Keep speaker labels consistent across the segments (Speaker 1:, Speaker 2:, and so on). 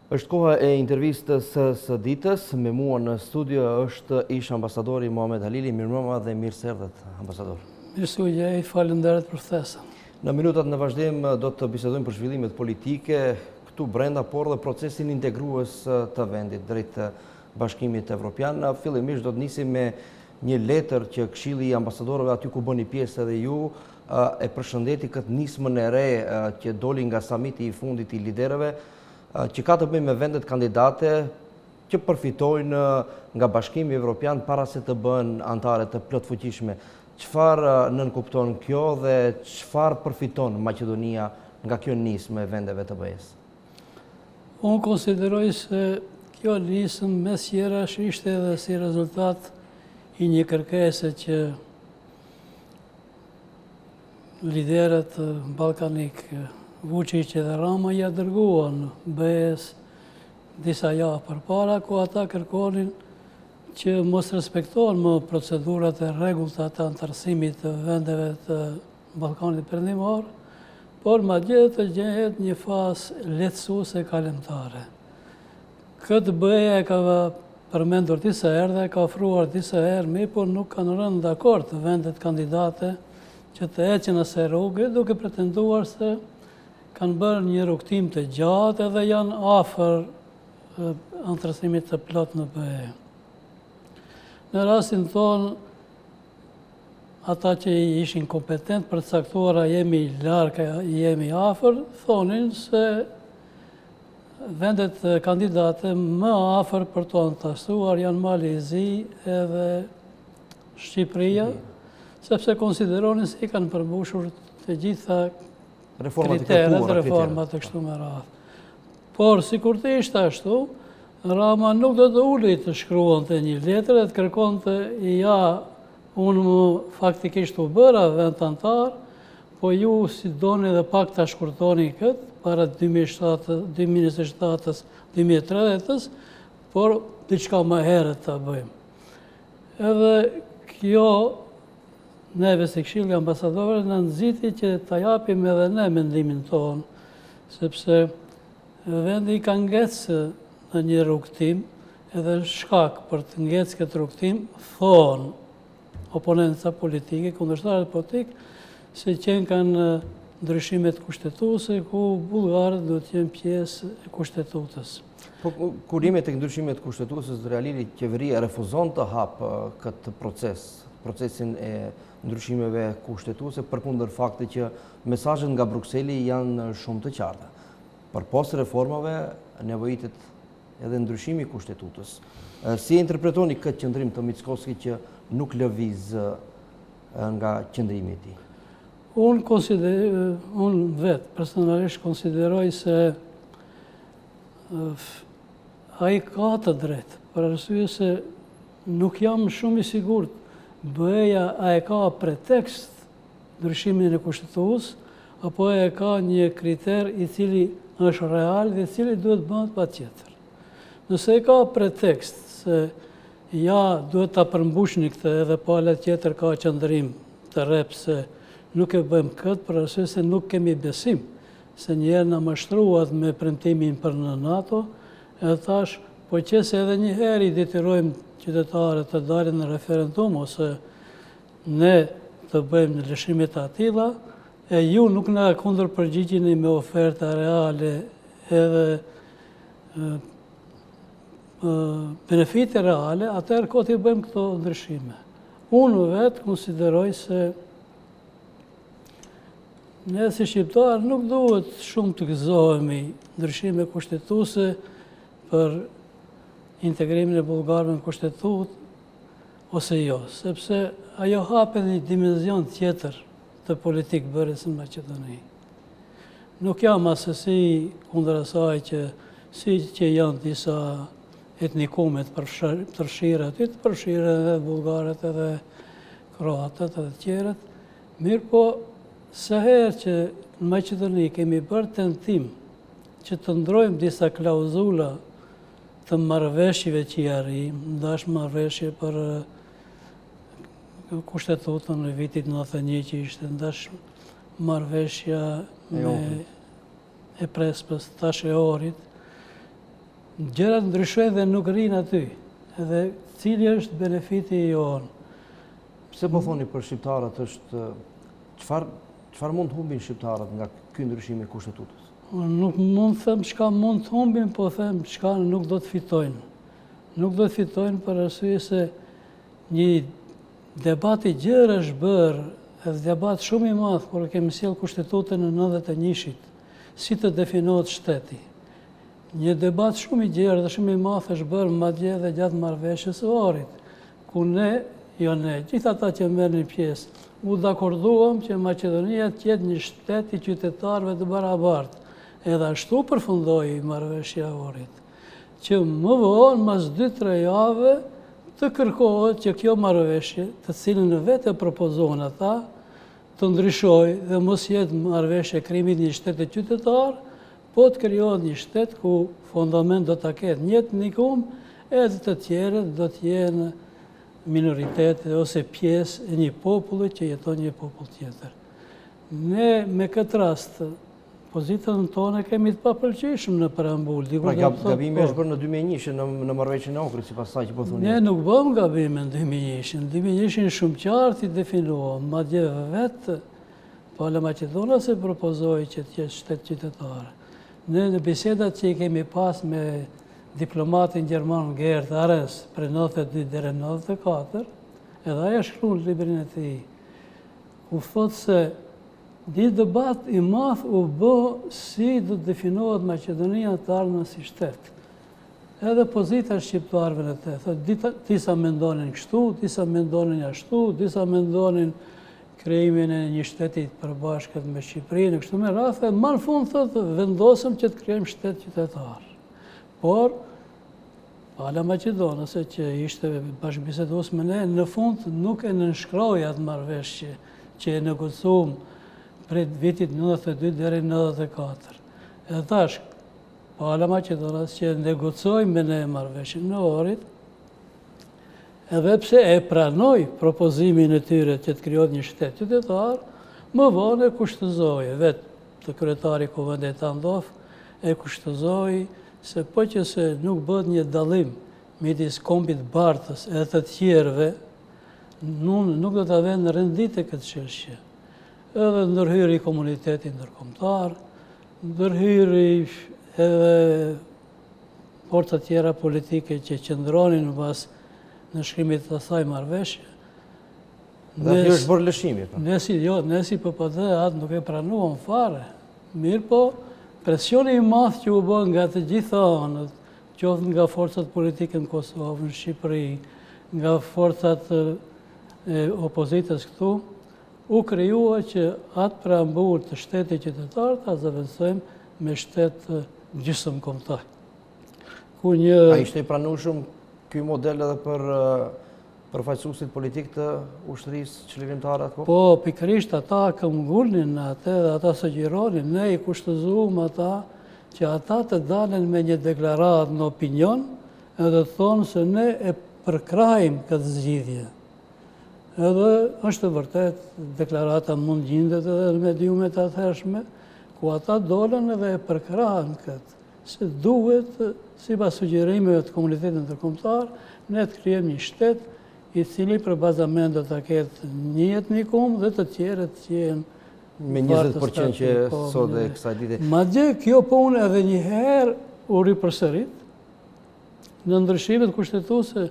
Speaker 1: Është koha e intervistës së ditës. Me mua në studio është ish ambasadori Muhamet Halili. Mirëmbrëma dhe mirë se erdhët, ambasador.
Speaker 2: Mirësujgjej, falenderoj për ftesën.
Speaker 1: Në minutat në vazhdim do të bisedojmë për zhvillimet politike këtu brenda, por dhe procesin integrues të vendit drejt Bashkimit Evropian. Fillimisht do të nisim me një letër që Këshilli i Ambasadorëve, aty ku bëni pjesë edhe ju, e përshëndeti këtë nismën e re që doli nga samiti i fundit i liderëve, që ka të bëjë me vendet kandidate që përfitojnë nga Bashkimi Evropian para se të bëhen antare të plotfuqishme. Çfarë nënkupton kjo dhe çfarë përfiton Maqedonia nga kjo nismë e vendeve të BE-s?
Speaker 2: Unë konsideroj se kjo nismë mes tjerash ishte edhe si rezultat i një kërkese që liderët ballkanik Vučić dhe Rama ja dërguan BE-s disa javë përpara, ku ata kërkonin që mos respektohen më procedurat e rregullta të antarësimit të vendeve të Ballkanit Perëndimor, por madje të gjehet një fazë lehtësuese kalimtare. Këtë BE ka përmendur disa herë dhe ka ofruar disa herë, por nuk kanë rënë dakord të vendet kandidate që të ecin asaj rruge, duke pretenduar se kanë bërë një rrugtim të gjatë edhe janë afër antarësimit të plot në BE. Në rastin tonë, ata që ishin kompetent për të caktuara jemi larg, jemi afër, thonin se vendet kandidate më afër për të antarësuar janë Malezi edhe Shqipëria, sepse konsideronin se i kanë përmbushur të gjitha kriteret dhe reformat e kështu me radhë. Por, sikur të ishte ashtu, Rama nuk do të ulej të shkruante një letër dhe të kërkonte unë më faktikisht u bëra vend antar, po ju si doni dhe pak të shkurtoni këtë, para 2027-ës, 2030-ës, por diçka më herët të bëjmë. Edhe kjo neve si Këshilli i Ambasadorëve në nxiti që ta japim edhe ne mendimin tonë, sepse vendi ka ngecë në një rrugtim, edhe shkak për të ngecë këtë rrugtim, thonë oponenca politike, kundërshtarët politik, se qenë kanë ndryshimet kushtetuese, ku bullgarët do të jenë pjesë e kushtetutës.
Speaker 1: Po, kur jemi tek ndryshimet kushtetuese, Halili, qeveria refuzon të hapë këtë procesin e ndryshimeve kushtetuese, përkundër faktit që mesazhet nga Brukseli janë shumë të qarta. Përpos reformave nevojitet edhe ndryshimi i kushtetues. Si e interpretoni këtë qëndrim të Mickoski që nuk lëviz nga qëndrimi i tij?
Speaker 2: Unë vetë personalisht konsideroj se ai ka të drejtë, për arsye se nuk jam shumë i sigurt BE-ja a e ka pretekst ndryshimin e kushtetues, apo e ka një kriter i cili është real dhe i cili duhet bëhet patjetër. Nëse e ka pretekst se duhet ta përmbushni këtë, edhe pala tjetër ka qëndrim të rrep se nuk e bëjmë këtë, për arsye se nuk kemi besim, se njerë na mashtruat me premtimin për në NATO, edhe thash, po qëse edhe një herë i detyrojmë qytetarët të dalin në referendum, ose ne të bëjmë në lëshime të atilla, e ju nuk na kundër përgjigjeni me oferta reale edhe benefite reale, atëherë ko t'i bëjmë këto ndryshime. Unë vetë konsideroj se ne si shqiptarë nuk duhet shumë të gëzohemi ndryshime kushtetuese për integrimin e bullgarëve në kushtetut, ose jo, sepse ajo hapet një dimenzion tjetër të politikë bërjes në Maqedoni. Nuk jam asesi kundër asaj që janë disa etnikumet përfshirë aty, të përfshirë edhe bullgarët edhe kroatët edhe tjerët, mirë po sa herë që në Maqedoni kemi bërë tentim që të ndrojmë disa klauzula të marrëveshjeve që i arrim, ndash marrëveshje për kushtetutën në vitit 91 që ishte, ndash marrëveshja e Prespës, tash e Ohrit, gjërat ndryshojnë dhe nuk rinë aty. Edhe cili është benefiti i jonë.
Speaker 1: Pse po thoni për shqiptarët është çfarë mund të humbin shqiptarët nga ky ndryshim i kushtetutës?
Speaker 2: Nuk mund të them çka mund të humbin, po them çka nuk do të fitojnë. Nuk do të fitojnë për arsye se një debat i gjerë është bërë, edhe debat shumë i madh kur kemi sjell kushtetutën në 91-shit, si të definohet shteti. Një debat shumë i gjerë dhe shumë i madh është bërë madje edhe gjatë marrëveshjes së Ohrit, ku ne, gjithë ata që merrnin pjesë, u dakorduam që Maqedonia të jetë një shtet i qytetarëve të barabartë. Edhe ashtu përfundoi marrëveshja e Ohrit, që më vonë, mas 2-3 jave, të kërkohet që kjo marrëveshje, të cilën në vetë e propozohen ata, të ndryshojë dhe mos jetë marrëveshje krijimit një shteti qytetar, po të krijohet një shtet ku fundament do ta ketë një etnikum, edhe të tjerët do të jenë minoritete ose pjesë e një populli që jeton një popull tjetër. Ne me këtë rast pozitën tonë kemi të papëlqyeshëm në preambull.
Speaker 1: Pra gabimi është bërë në 2001 në marrëveshjen e Ohrit, sipas asaj që po thoni.
Speaker 2: Ne nuk bëm gabime në 2001. Në 2001 shumë qartë i definuam, madje vetë Pala Maqedona se propozoi që të jetë shtet qytetar. Ne në bisedat që i kemi pas me diplomatin gjerman Gerd Arens për 92 deri 94, edhe ajo shkruan në librin e tij, ku thotë se një debat i madh u bë si do të definohet Maqedonia të ardhmen si shtet. Edhe pozita shqiptarëve në të, thotë disa mendonin kështu, disa mendonin ashtu, disa mendonin krijimin e një shteti të përbashkët me Shqipërinë, kështu me radhë, më në fund thotë vendosëm që të krijojmë shtet qytetar. Por Pala Maqedonase që ishte bashkëbisedues me ne, në fund nuk e nënshkroi atë marrëveshje që e negociuam prej vitit 92 deri 94. Edhe tash, Pala Maqedonase që negocioi me ne marrëveshjen e Ohrit, edhe pse e pranoi propozimin e tyre që të krijohet një shtet qytetar, më vonë e kushtozoi, vetë të kryetari Kuvendit Andov e kushtozoi se po që se nuk bëhet një dallim midis kombit Bartës e të tjerëve, nuk do të avën në rendite këtë çështje. Edhe ndërhyri komuniteti ndërkombëtar, ndërhyri edhe forca tjera politike që qëndronin pas në shkrimit të asaj marrëveshje.
Speaker 1: Dhe kjo është bërë lëshimi.
Speaker 2: Ne si PPD atë nuk e pranuam fare. Mirë po, presioni i madh që u bë nga të gjitha anët, qoftë nga forcat politike në Kosovë, në Shqipëri, nga forcat e opozitës këtu, u krijua që atë preambull të shtetit qytetar ta zëvendësojmë me shtet gjysmëkombëtar.
Speaker 1: A ishte i pranueshëm ky model edhe për përfaqësuesit politik të ushtrisë çlirimtare atë kohë?
Speaker 2: Po, pikërisht ata këmbgulnin atë dhe ata sugjeronin, ne i kushtozuam ata që ata të dalen me një deklaratë në opinion edhe të thonë se ne e përkrahim këtë zgjidhje. Edhe është vërtet, deklarata mund gjendet edhe në mediumet të atëhershme, ku ata dolen edhe e përkrahen këtë, se duhet, sipas sugjerimeve të komunitetit ndërkombëtar, ne të krijojmë një shtet i cili për bazament do të ketë një etnikum dhe të tjerët që jenë
Speaker 1: me 20% që sot e kësaj dite.
Speaker 2: Madje kjo punë edhe një herë u ripërsërit në ndryshimet kushtetuese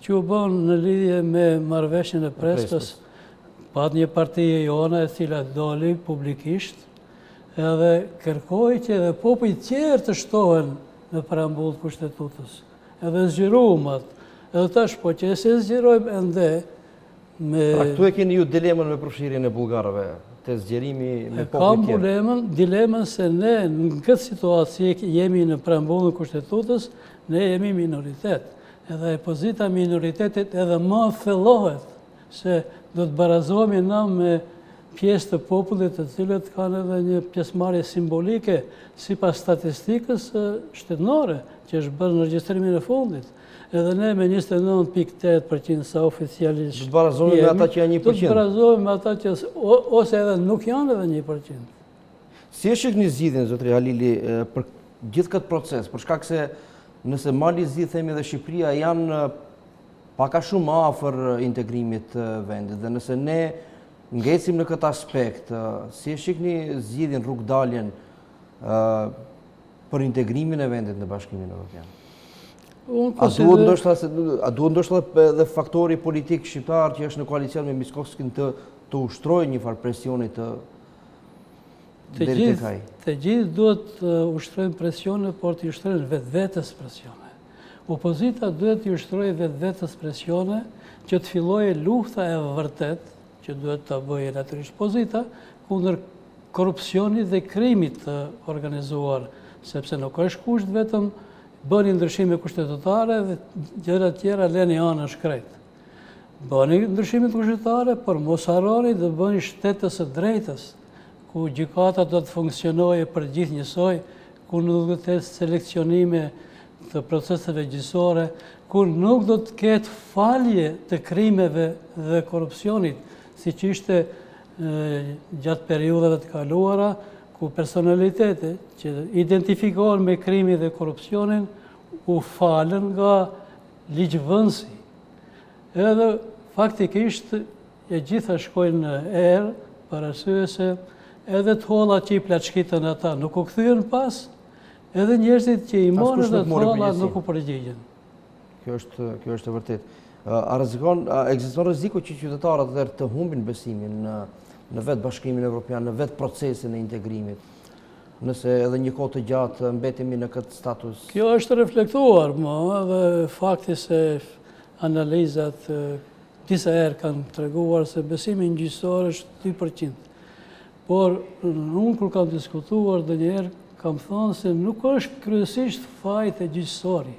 Speaker 2: që u bën në lidhje me marrëveshjen e Prespës. Pat një partie jona e cila doli publikisht edhe kërkoi që edhe popujt tjerë të shtohen në preambull të kushtetutës. Edhe zgjeruam atë. Edhe tash po që se zgjerojmë ende me...
Speaker 1: Pra këtu e keni ju dilemën me përfshirjen e bullgarëve, të zgjerimi me popull tjerë?
Speaker 2: Kam dilemën se ne në këtë situatë që jemi në preambullin e kushtetutës, ne jemi minoritet. Edhe e pozita minoritetit edhe më thellohet se do të barazohemi na me pjesë të popullit të cilët kanë edhe një pjesëmarrje simbolike sipas statistikës shtetërore që është bërë në regjistrimin e fundit. Edhe ne me 29.8% sa oficialisht.
Speaker 1: Do të barazohemi me ata që janë 1%.
Speaker 2: Do të barazohemi me ata që ose edhe nuk janë edhe 1%.
Speaker 1: Si e shihni zgjidhjen, zotëri Halili, për gjithë këtë proces, për shkak se nëse Mali Zi, themi dhe Shqipëria janë paka shumë afër integrimit vendit, dhe nëse ne ngecim në këtë aspekt, si e shikni zgjidhjen, rrugdaljen për integrimin e vendit në Bashkimin Evropian? A duhet ndoshta edhe faktori politik shqiptar që është në koalicion me Miskovskin të ushtrojë një farë presionit deri tek ai?
Speaker 2: Të gjithë duhet të ushtrojnë presione, por të ushtrojnë vetvetes presione. Opozita duhet të ushtrojë vetvetes presione që të fillojë lufta e vërtet, që duhet të bëjë natyrisht opozita, kundër korrupsionit dhe krimit të organizuar, sepse nuk është kusht vetëm bëni ndryshime kushtetutare dhe gjëra tjera leni anën shkret. Bëni ndryshime kushtetutare, por mos harroni të bëni shtetës së drejtës, ku gjykata do të funksionojë për gjithë njësoj, ku nuk do të ketë seleksionime të proceseve gjyqësore, ku nuk do të ketë falje të krimeve dhe korrupsionit, siç ishte gjatë periudhave të kaluara, ku personalitete që identifikohen me krimi dhe korrupsionin u falën nga ligjvënësi. Edhe faktikisht e gjitha shkojnë në erë, për arsye se edhe të holla që i plaçkitën ata nuk u kthyen pas, edhe njerëzit që i morën dhe të holla nuk u përgjigjen.
Speaker 1: Kjo është e vërtetë. Ekziston rreziku që qytetarët atëherë të humbin besimin në vetë Bashkimin Evropian, në vetë procesin e integrimit, nëse edhe një kohë të gjatë mbetemi në këtë status?
Speaker 2: Kjo është reflektuar, dhe fakti se analizat disa herë kanë treguar se besimi gjyqësor është 2%. Por unë kur kam diskutuar dhe njerë, kam thonë se nuk është kryesisht fajt e gjyqësori,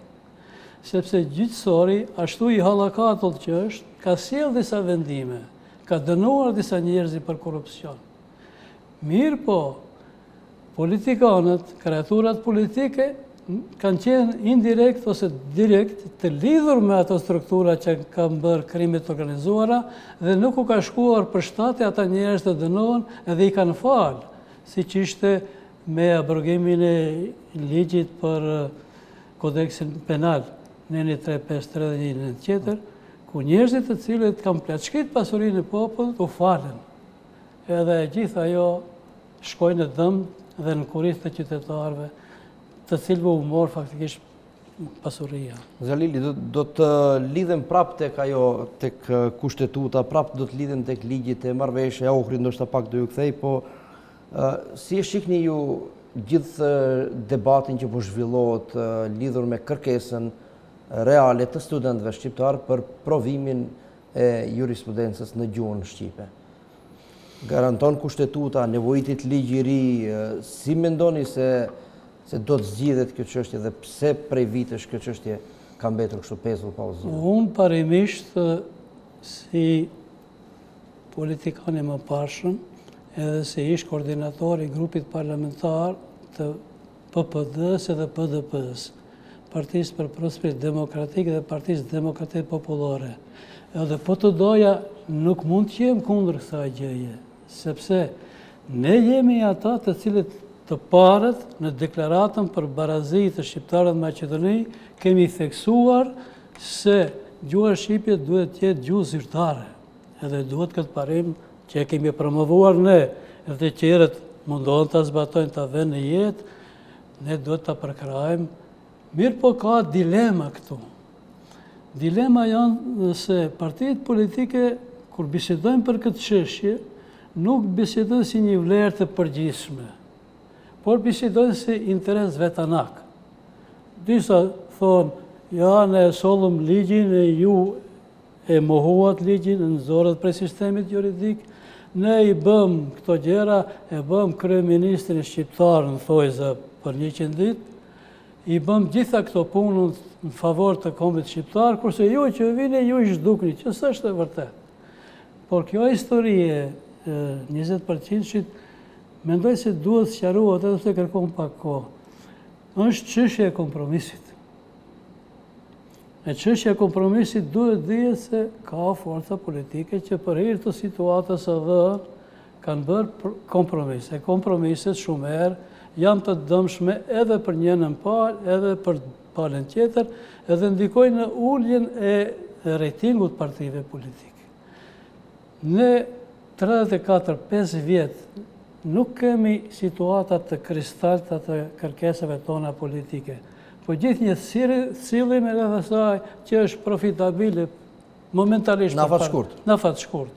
Speaker 2: sepse gjyqësori, ashtu i hallakatur që është, ka sjellë disa vendime, ka dënuar disa njerëz për korrupsion. Mirë po, politikanët, kreaturat politike, kanë qenë indirekt ose direkt të lidhur me ato struktura që kanë bërë krimet organizuara dhe nuk u ka shkuar për shtatë ata njerëz të dënohen edhe i kanë falë, siç ishte me abrogimin e ligjit për kodeksin penal, neni 353 dhe një tjetër, ku njerëzit të cilët kanë plaçkit pasurinë e popullit u falen. Edhe gjithë ajo shkojnë në dëmt dhe në kurriz të qytetarëve, të cilëve u morë faktikisht pasuria.
Speaker 1: Zalili, do të lidhem prap tek ajo, tek kushtetuta, prap do të lidhem tek ligjit e marrëveshje, Ohri ndoshta pak do ju kthej, po si e shihni ju gjithë debatin që po zhvillohet lidhur me kërkesën reale të studentëve shqiptar për provimin e jurisprudencës në gjuhën shqipe? Garanton kushtetuta, nevojitit ligj i ri, si mendoni se do të zgjidhet kjo çështje dhe pse prej vitesh kjo çështje ka mbetur kështu pezull pa u zgjidhur?
Speaker 2: Unë parimisht si politikan i mëparshëm, edhe se ish koordinator i grupit parlamentar të PPD-s edhe PDP-s, Partisë për Prosperitet Demokratik dhe Partisë Demokratike Popullore. Edhe po të doja, nuk mund të jem kundër kësaj gjëje, sepse ne jemi ata të cilët të parët në deklaratën për barazi të shqiptarët në Maqedoni kemi theksuar se gjuha shqipe duhet të jetë gjuhë zyrtare. Edhe duhet këtë parim që e kemi promovuar ne, edhe qerët mundohen të zbatojnë të vënë në jetë, ne duhet të përkrajmë. Mirë po ka dilema këtu. Dilema janë se partitë politike, kur bisedojnë për këtë çështje, nuk bisedojnë si një vlerë të përgjithshme, por bisedojnë si interes vetanak. Disa thonë, ja, ne e sollëm ligjin e ju e mohuat ligjin, nënëzorët prej sistemit juridik, ne i bëm këto gjëra, e bëm kryeministrin shqiptar në thojza për 100 ditë, i bëm gjitha këto punën në favor të kombit shqiptar, kurse ju që vini, ju i zhdukni, që s'është e vërtet. Por kjo historie 20%, mendoj se duhet sqarohet edhe pse kërkon pak kohë. Është çështje e kompromisit. E çështja e kompromisit duhet dihet se ka forca politike që për hir të situatës së dhënë kanë bërë kompromise. Kompromiset shumë herë janë të dëmshme edhe për njënën palë, edhe për palën tjetër, edhe ndikojnë në ulljen e rejtingut partive politike. Ne 34-5 vjetë nuk kemi situatat të kristalta të kërkesave tona politike, po gjithë një cilëm e rreth asaj që është profitabile momentalisht.
Speaker 1: Në fat shkurt.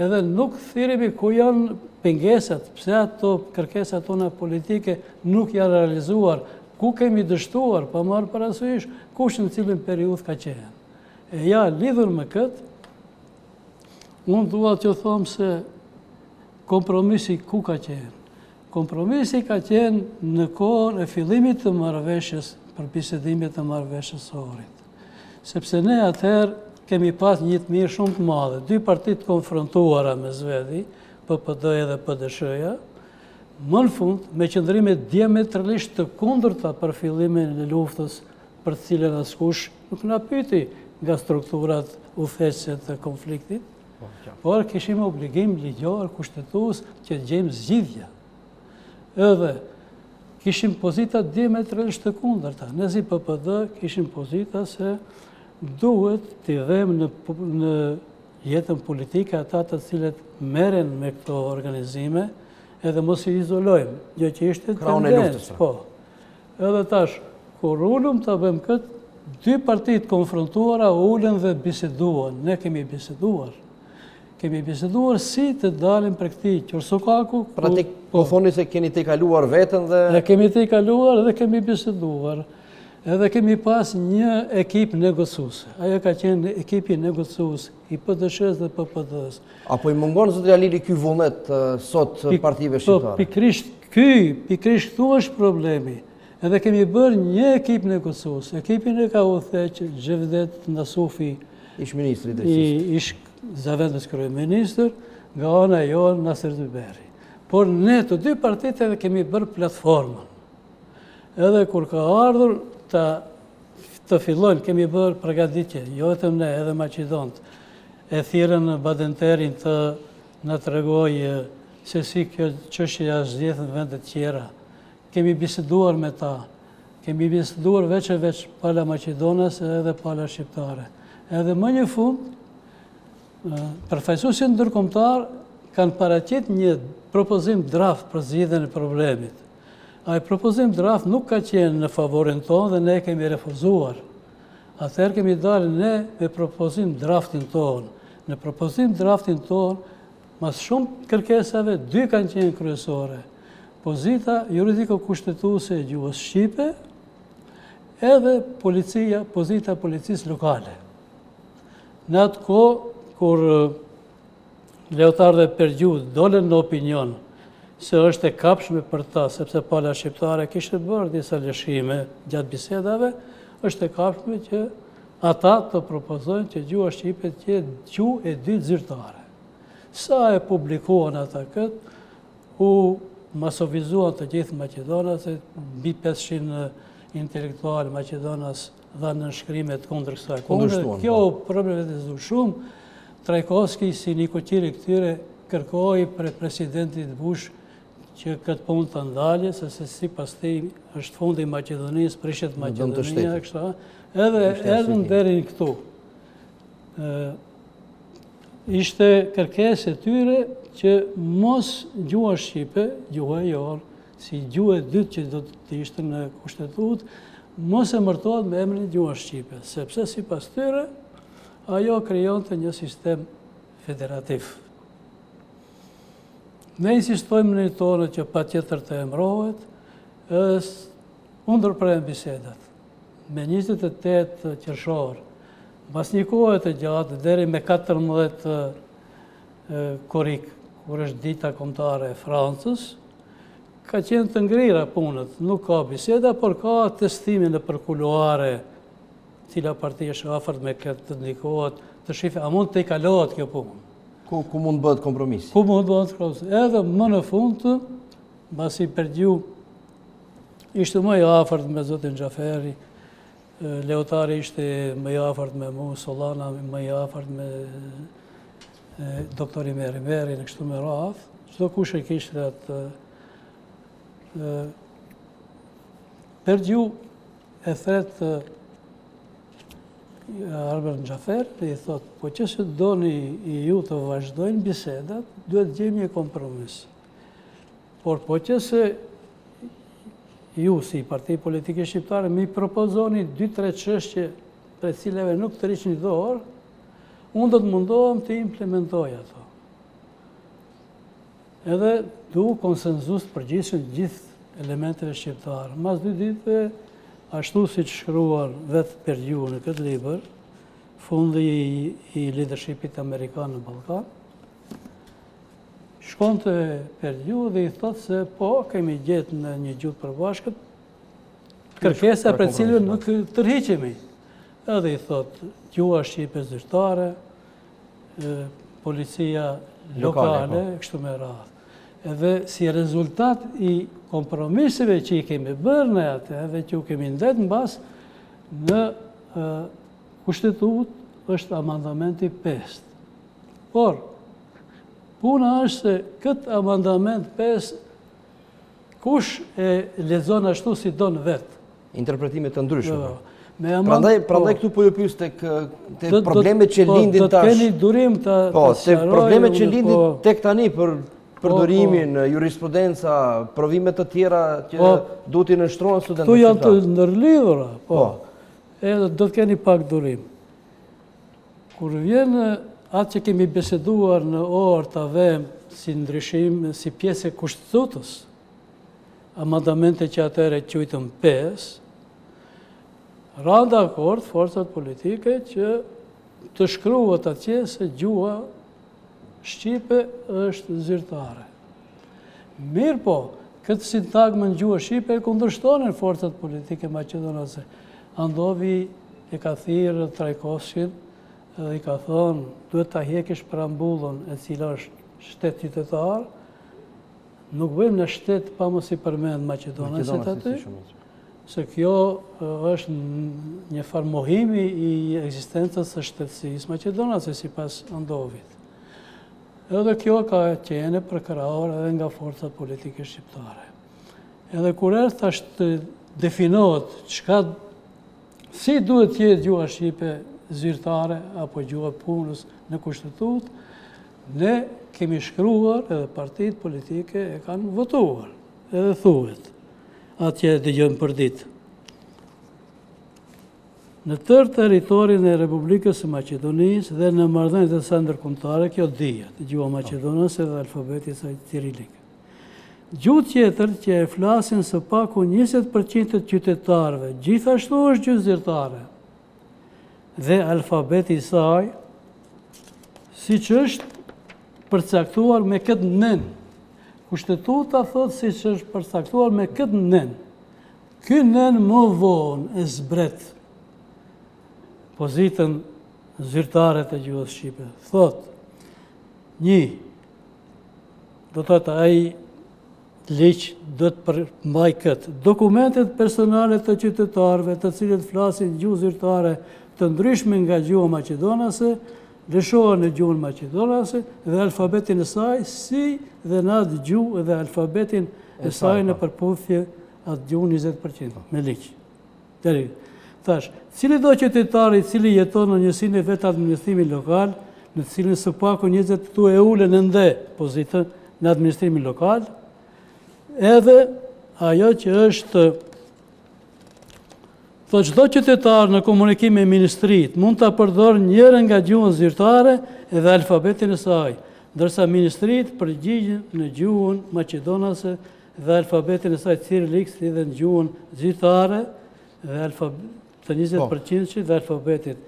Speaker 2: Edhe nuk thirremi ku janë pengesat, pse ato kërkesat tona politike nuk janë realizuar, ku kemi dështuar, pa marrë parasysh kush në cilin periudhë ka qenë. E ja, lidhur me këtë, unë dua që thomë se kompromisi ku ka qenë? Kompromisi ka qenë në kohën e fillimit të marrëveshjes për bisedimet të marrëveshjes së Ohrit. Sepse ne atëherë kemi pas një të mirë shumë të madhe, dy partit konfrontuara me Zvedi, PPD dhe PDSH-ja, më në fund, me qëndrime diametralisht të kundërta për fillimin e luftës për të cilën askush nuk na pyeti nga strukturat udhëheqëse të konfliktit, por kishim obligim ligjor kushtetues që të gjejmë zgjidhje. Edhe kishim pozita diametralisht të kundërta. Ne si PPD kishim pozita se duhet të vëmë në jetën politike ata të cilët merren me këto organizime, edhe mos i izolojmë, gjë që ishte tendencë. Po. Edhe tash, kur ulëm të bëjmë këtë, dy partit konfrontuara ulën dhe biseduan. Ne kemi biseduar. Kemi biseduar si të dalim për këti Qorsokaku.
Speaker 1: Pra po thoni se keni të kaluar vetën dhe...
Speaker 2: Ne kemi të kaluar dhe kemi biseduar. Edhe kemi pas një ekip negociues. Ajo ka qenë ekipi negociues i PDSH-s dhe PPD-s.
Speaker 1: Apo i mungon zotëria Lili ky vullnet sot partive shqiptare?
Speaker 2: Pikrisht këtu është problemi. Edhe kemi bërë një ekip negociues. Ekipin e ka udhëheqë Xhevdet Nasufi,
Speaker 1: ish ministri drejtësisë.
Speaker 2: Ish Zavendës kryeministër, nga ana jonë Nasir Dyberi. Por ne të dy partitë edhe kemi bërë platformën. Edhe kur ka ardhur të fillojnë, kemi bërë përgatitje, jo vetëm ne, edhe Maqedonët, e thirrën në Badenterin të na tregojë se si kjo çështja është zgjedhur në vende të tjera. Kemi biseduar me ta, kemi biseduar veç pala Maqedonas edhe pala shqiptare. Edhe më një fund, përfaqësuesit ndërkombëtar kanë paraqit një propozim draft për zgjidhjen e problemit. Ai propozim draft nuk ka qenë në favorin tonë dhe ne kemi refuzuar. Atëherë kemi dalë ne me propozim draftin tonë. Në propozim draftin tonë, mas shumë kërkesave, dy kanë qenë kryesore. Pozita juridiko-kushtetuese e gjuhës shqipe edhe pozita policisë lokale. Në atë kohë, kur Leotar dhe Pergju dolën në opinion se është e kapshme për ta, sepse pala shqiptare kishte bërë disa lëshime gjatë bisedave, është e kapshme që ata të propozojnë që gjuha shqipe të jetë gjuhë e dytë zyrtare. Sa e publikuan ata këtë, u masovizuan të gjithë Maqedonas, mbi 500 intelektual Maqedonas dha nënshkrimet kundër kësaj kunde. Kjo problematizu shumë. Trajkovski, si një koqiri këtyre, kërkoi për presidentit Bush që këtë punë të ndalje, se si pas ti është fundi Maqedonisë, prishet Maqedonia, edhe erdhën deri këtu. Ishte kërkesë e tyre që mos gjuha shqipe, gjuha e jonë, si gjuha e dytë që do të ishte në kushtetut, mos e mërtohet me emrin gjuha shqipe, sepse si pas tyre, ajo krijonte një sistem federativ. Ne insistojmë në tonë që pa tjetër të emrohet, unë ndërprejmë bisedat. Me 28 qershor, pas një kohë të gjatë, deri me 14 korik, kur është dita kombëtare e Francës, ka qenë të ngrira punët. Nuk ka biseda, por ka testimin e përkuluare, cila parti është afërt me këtë të ndikohet, të shifë, a mund të i kalohet kjo punë?
Speaker 1: Ku mund bëhet kompromisi?
Speaker 2: Ku mund bëhet kompromisi? Edhe më në fund, basi Pergju ishte më i afërt me zotin Xhaferi, Leotari ishte më i afërt me mu, Solana më i afërt me doktori Meri, në kështu me radhë. Çdo kush e kishte atë Pergju e thret Arben Xhafer dhe i thot, po që se doni ju të vazhdojnë bisedat, duhet gjejmë një kompromis. Por po që se ju si parti politike shqiptare mi propozoni 2-3 çështje për cilave nuk të rish një dorë, unë do të mundohem të implementoj ato. Edhe du konsenzus përgjithshëm gjithë elementeve shqiptare. Mas 2 ditëve, ashtu si që shkruar vetë Perdju në këtë libër, fundi i leadershipit amerikan në Ballkan, shkon të Perdju dhe i thotë se po, kemi gjetë në një gjuhë përbashkët, kërkesa për cilën nuk tërhiqemi. Edhe i thotë, gjuha shqipe zyrtare, policia lokale, kështu me radhë. Edhe si rezultat i kompromiseve që i kemi bërë në atë, edhe që u kemi ndetë në basë, në kushtetut është amandamenti 5. Por, puna është se këtë amandament 5, kush e lexon ashtu si donë vetë.
Speaker 1: Interpretimet të ndryshme.
Speaker 2: Prandaj
Speaker 1: këtu po ju pyes tek problemet që lindin tash.
Speaker 2: Do të keni durim të
Speaker 1: tek problemet që lindin tek tani për përdorimin, jurisprudenca, provimet të tjera që duhet të nështrohen studentët.
Speaker 2: Këtu janë të ndërlidhura, edhe do të keni pak durim. Kur vjen atë që kemi biseduar në orë të avem si ndryshim, si pjesë e kushtetutës, amandamente që atëre quajtën 5, randa akord forcat politike që të shkruhet atje se gjuha shqipe është zyrtare. Mirë po, këtë sintagmën gjuha shqipe e kundërshtonin forcat politike maqedonase. Andovi e ka thirrë Trajkovskin dhe i ka thonë, duhet ta hekish preambullën e cila është shtet qytetar, nuk bëjmë në shtet pa mos i përmend maqedonaset aty, se kjo është një farë mohimi i ekzistencës së shtetësisë maqedonase sipas Andovit. Edhe kjo ka qenë përkrahur edhe nga forcat politike shqiptare. Edhe kur është të definohet si duhet të jetë gjuha shqipe zyrtare apo gjuha punës në kushtetut, ne kemi shkruar edhe partitë politike e kanë votuar, edhe thuhet, atje dëgjojmë për ditë. Në tërë territorin e Republikës së Maqedonisë dhe në marrëdhëniet e saj ndërkombëtare, kjo dihet, gjuha maqedonase dhe alfabeti i saj cirilik. Gjuhë tjetër që e flasin së paku 20% të qytetarëve, gjithashtu është gjuhë zyrtare. Dhe alfabeti i saj, siç është përcaktuar me këtë nen. Kushtetuta thotë siç është përcaktuar me këtë nen. Ky nen më vonë e zbret pozitën zyrtare të gjuhës shqipe. Thotë, do të thotë ai ligj do të përmbaj këtë. Dokumentet personale të qytetarëve të cilët flasin gjuhë zyrtare të ndryshme nga gjuha maqedonase, lëshohen në gjuhën maqedonase dhe alfabetin e saj, si dhe në atë gjuhë dhe alfabetin e saj në përputhje atë gjuhë 20% me ligj. Thash, cili do qytetari cili jeton në njësinë e vetë administrimi lokal, në cilin së paku 20 tu e ulen ende pozitën në administrimi lokal, edhe ajo që është thotë çdo qytetar në komunikim me ministrit mund ta përdorë njërin nga gjuhën zyrtare dhe alfabetin e saj, ndërsa ministrit përgjigjen në gjuhën maqedonase dhe alfabetin e saj cirilik si dhe në gjuhën zyrtare dhe të 20% dhe alfabetit.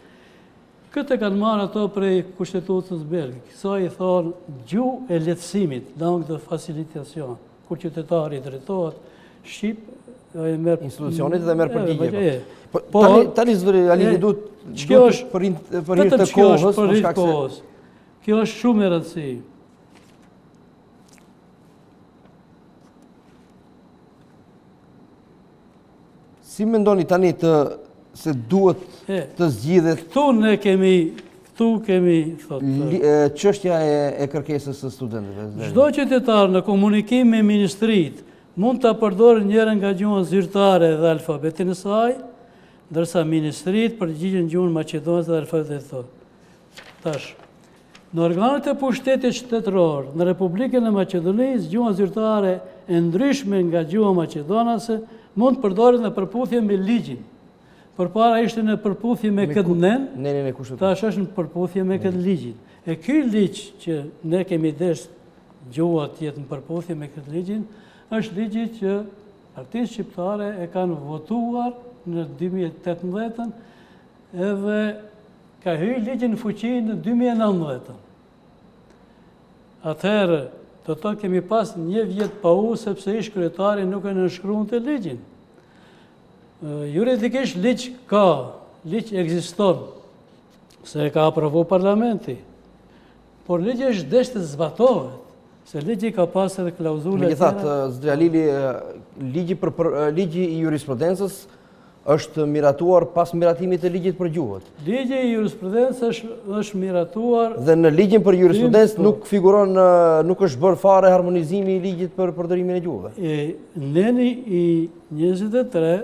Speaker 2: Këtë kanë marrë ato prej kushtetutës belge. Kësa i thonë gjuhë e lehtësimit, langue de facilitation. Kur qytetari drejtohet shqip,
Speaker 1: institucionit dhe merë përgjigje. Tani zëri, Alini, duhet për hirë të kohës.
Speaker 2: Kjo është shumë e rëndësi.
Speaker 1: Si mendoni tani se duhet të zgjidhet...
Speaker 2: Këtu kemi, thotë...
Speaker 1: Çështja e kërkesës së studentëve.
Speaker 2: Çdo qytetar në komunikim me ministrit mund të përdorë njërën nga gjuhën zyrtare dhe alfabetin e saj, ndërsa ministrit përgjigjen gjuhën maqedoneze dhe alfabetit. Tash, në organet e pushtetit shtetëror në Republikën e Maqedonisë, gjuha zyrtare e ndryshme nga gjuha maqedonase mund të përdoret në përputhje me ligjin. Përpara ishte në përputhje me këtë nen, tash është në përputhje me këtë ligjin. E ky ligj që ne kemi desh gjuha të jetë në përputhje me këtë ligjin, është ligji që Partia Shqiptare e kanë votuar në 2018 edhe ka hyrë ligjin në fuqi në 2019. Atëherë, do të kemi pas 1 vjet pa u, sepse ish kryetari nuk e nënshkruan të ligjin. Juridikisht ligj ka, ligj ekziston, se e ka aprovu parlamenti, por ligji është desh të zbatohet, se ligji ka pas edhe klauzule.
Speaker 1: Me thatë, Zdrjalili, ligji i jurisprudencës është miratuar pas miratimit të ligjit për gjuhët.
Speaker 2: Ligji i jurisprudencës është miratuar...
Speaker 1: Dhe në ligjin për jurisprudencë nuk figuron, nuk është bërë fare harmonizimi i ligjit për përdorimin e gjuhëve.
Speaker 2: Neni i 23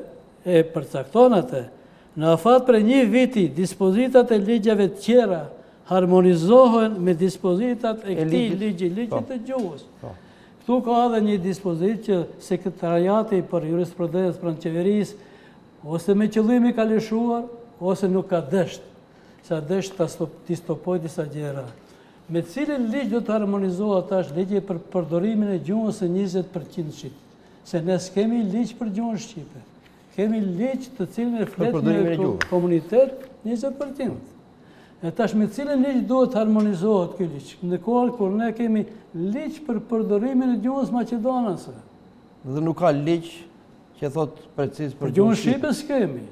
Speaker 2: e përcakton atë. Në afat për 1 viti, dispozitat e ligjeve të tjera harmonizohen me dispozitat e këtij ligjit të gjuhës. Këtu ka edhe një dispozit që sekretariati për jurisprudencë pranë qeverisë ose me qëllimi ka lëshuar, ose nuk ka dësht, sa dësht të stopoj disa gjëra. Me cilin ligj do të harmonizohet tash ligji për përdorimin e gjuhës së 20% shqip. Se ne s'kemi ligj për gjuhën shqipe. Kemi ligj të cilin e flet në komunitet 20%. E tash me cilin ligj duhet harmonizohet ky ligj? Në kohën kur ne kemi ligj për përdorimin e gjuhës maqedonase.
Speaker 1: Dhe nuk ka ligj që thot precis për
Speaker 2: gjuhën shqipe s'kemi.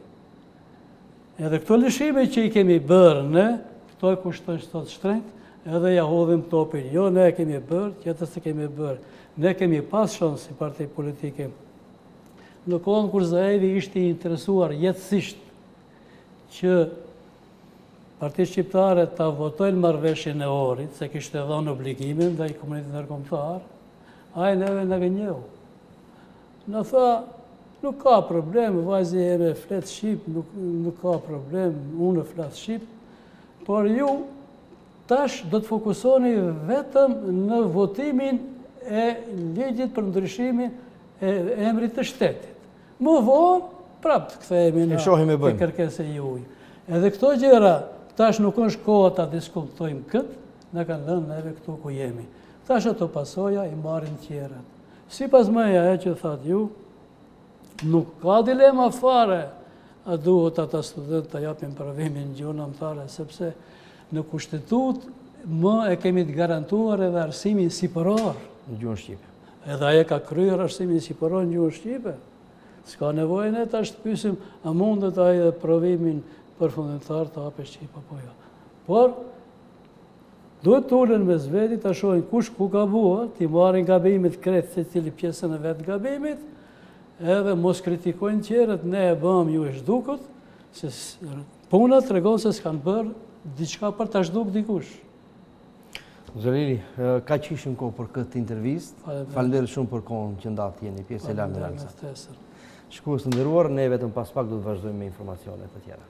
Speaker 2: Edhe këto lëshime që i kemi bërë ne, këto e kushtojnë sot shtrenjt, edhe ja hodhim topin. Jo, ne e kemi bërë, tjetër se kemi bërë. Ne kemi pas shansë si parti politike. Në kohën kur Zaevi ishte i interesuar jetësisht që Partia Shqiptare ta votojnë marrëveshjen e Ohrit, se kishte dhënë obligimin ndaj komunitetit ndërkombëtar, ai neve na gënjeu. Në tha, nuk ka problem, vajzi jeme flet shqip, nuk ka problem, unë flas shqip, por ju tash do të fokusoni vetëm në votimin e ligjit për ndryshimin e emrit të shtetit. Më vonë, prapë të kthehemi në kërkesën juaj. Edhe këto gjëra tash nuk është koha ta diskutojmë këtë, na kanë lënë neve këtu ku jemi. Tash ato pasoja i marrin tjerat. Sipas meja e që thatë ju, nuk ka dilema fare a duhet ata studentë të japin provimin gjuhën anëtare, sepse në kushtetut më e kemi të garantuar edhe arsimin sipëror
Speaker 1: në gjuhën shqipe.
Speaker 2: Edhe ajo ka kryer arsimin sipëror në gjuhën shqipe. S'ka nevojë ne tash të pyesim a mundet ai edhe provimin përfundimtar të hapë shqip apo jo. Por duhet të ulen me zveti të shohin kush ku gabua, t'i marrin gabimit kretë se cili pjesën e vetë gabimit, edhe mos kritikojnë tjerët, ne e bëm ju e zhdukët, se puna të regon se s'kanë bërë diçka për të zhduk dikush.
Speaker 1: Zdrjalili, ka që ishim kohë për këtë intervist, falenderoj shumë për kohën që ndatë jeni pjesë e Lajmeve Analisa. Shikues të nderuar, ne vetëm pas pak do të vazhdojmë me informacionet të tjera.